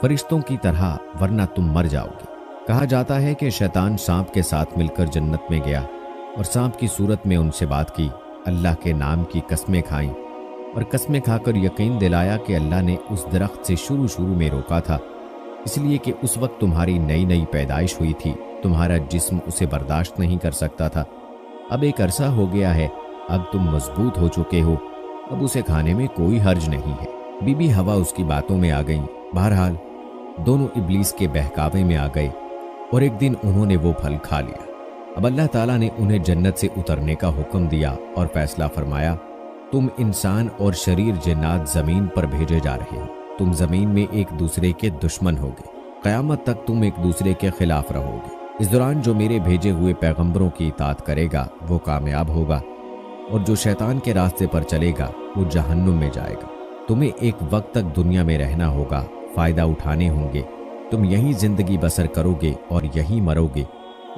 फरिश्तों की तरह, वरना तुम मर जाओगे। कहा जाता है कि शैतान सांप के साथ मिलकर जन्नत में गया और सांप की सूरत में उनसे बात की, अल्लाह के नाम की कस्में खाईं और कस्में खाकर यकीन दिलाया कि अल्लाह ने उस दरख्त से शुरू में रोका था, इसलिए कि उस वक्त तुम्हारी नई नई पैदाइश हुई थी, तुम्हारा जिस्म उसे बर्दाश्त नहीं कर सकता था। अब एक अरसा हो गया है, अब तुम मजबूत हो चुके हो, अब उसे खाने में कोई हर्ज नहीं है। बीबी हवा उसकी बातों में आ गई। बहरहाल दोनों इब्लीस के बहकावे में आ गए और एक दिन उन्होंने वो फल खा लिया। अब अल्लाह ताला ने उन्हें जन्नत से उतरने का हुक्म दिया और फैसला फरमाया, तुम इंसान और शरीर जिन्नात जमीन पर भेजे जा रहे हो, तुम जमीन में एक दूसरे के दुश्मन होगे, क़यामत तक तुम एक दूसरे के खिलाफ रहोगे। इस दौरान जो मेरे भेजे हुए पैगंबरों की इताअत करेगा वो कामयाब होगा और जो शैतान के रास्ते पर चलेगा वो जहन्नुम में जाएगा। तुम्हें एक वक्त तक दुनिया में रहना होगा, फायदा उठाने होंगे, तुम यहीं जिंदगी बसर करोगे और यहीं मरोगे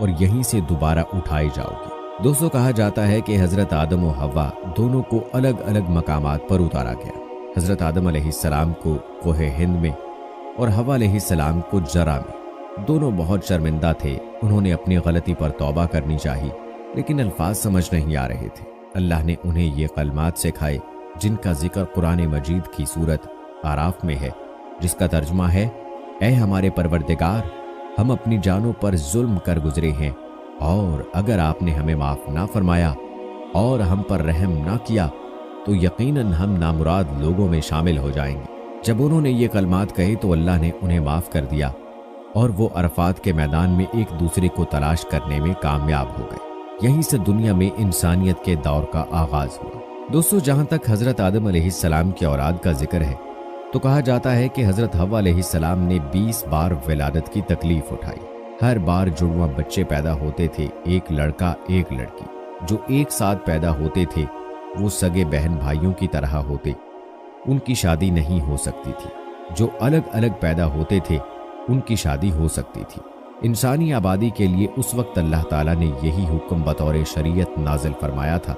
और यहीं से दोबारा उठाए जाओगे। दोस्तों, कहा जाता है कि हजरत आदम और हव्वा दोनों को अलग अलग मकामात पर उतारा गया। हजरत आदम अलैहिस्सलाम को कोहे हिंद में और हव्वा अलैहिस्सलाम को जरा में। दोनों बहुत शर्मिंदा थे, उन्होंने अपनी गलती पर तौबा करनी चाहिए, लेकिन अल्फाज समझ नहीं आ रहे थे। अल्लाह ने उन्हें ये कलमात सिखाए जिनका जिक्र कुरान मजीद की सूरत आराफ में है, जिसका तर्जुमा है, ऐ हमारे परवरदिगार, हम अपनी जानों पर जुल्म कर गुजरे हैं और अगर आपने हमें माफ ना फरमाया और हम पर रहम ना किया तो यकीनन हम नामुराद लोगों में शामिल हो जाएंगे। जब उन्होंने ये कलमात कहे तो अल्लाह ने उन्हें माफ कर दिया और वो अरफात के मैदान में एक दूसरे को तलाश करने में कामयाब हो गए। यहीं से दुनिया में इंसानियत के दौर का आगाज हुआ। दोस्तों, जहां तक हजरत आदम अलैहिस्सलाम की औलाद का जिक्र है तो कहा जाता है कि हजरत हव्वा अलैहिस्सलाम ने 20 बार विलादत की तकलीफ उठाई। हर बार जुड़वा बच्चे पैदा होते थे, एक लड़का एक लड़की। जो एक साथ पैदा होते थे वो सगे बहन भाइयों की तरह होते, उनकी शादी नहीं हो सकती थी। जो अलग अलग पैदा होते थे उनकी शादी हो सकती थी। इंसानी आबादी के लिए उस वक्त अल्लाह ताला ने यही हुक्म बतौर शरीयत नाजिल फरमाया था।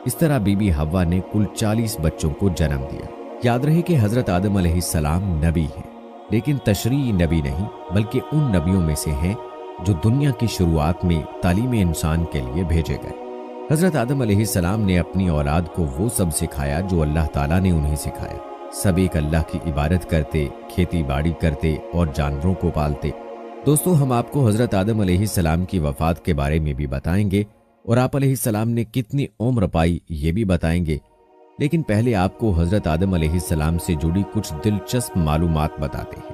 इस तरह बीबी हव्वा ने कुल 40 बच्चों को जन्म दिया। याद रहे कि हजरत आदम अलैहिस्सलाम नबी हैं, लेकिन तशरीई नबी नहीं, बल्कि उन नबियों में से हैं जो दुनिया की शुरुआत में तालीम इंसान के लिए भेजे गए। हजरत आदम अलैहिस्सलाम ने अपनी औलाद को वो सब सिखाया जो अल्लाह ताला ने उन्हें सिखाया। सब एक अल्लाह की इबादत करते, खेती बाड़ी करते और जानवरों को पालते। दोस्तों, हम आपको हजरत आदम अलैहिस्सलाम की वफात के बारे में भी बताएंगे और आप अलैहिस्सलाम ने कितनी उम्र पाई ये भी बताएंगे, लेकिन पहले आपको हजरत आदम अलैहिस्सलाम से जुड़ी कुछ दिलचस्प मालूमात बताते हैं।